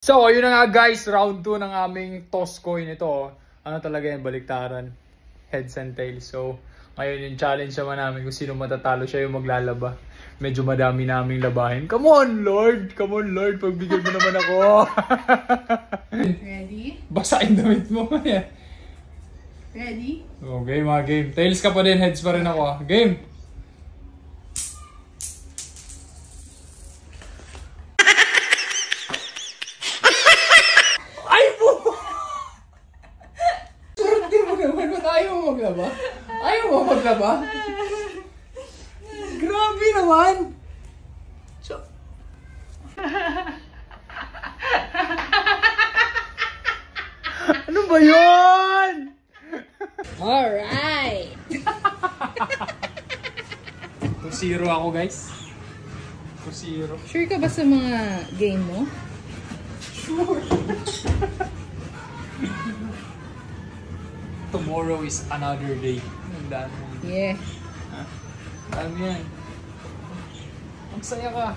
So, ayun na nga guys, round 2 ng aming toss coin ito. Ano talaga yung baliktaran? Heads and tails. So, ngayon yung challenge naman namin kung sino matatalo siya yung maglalaba. Medyo madami naming labahin. Come on, Lord! Come on, Lord! Pagbigyan mo naman ako! Ready? Basahin damit mo. Ready? Okay, mga game. Tails ka pa din, heads pa rin ako. Game! Maglaba? Ayaw mo maglaba? Grabe naman! Ano ba yun? Alright! 2-0 ako guys. 2-0. Sure ka ba sa mga game mo? Sure. Tomorrow is another day. Nandaan mo. Yeah. Ha? Alam yan. Magsaya ka.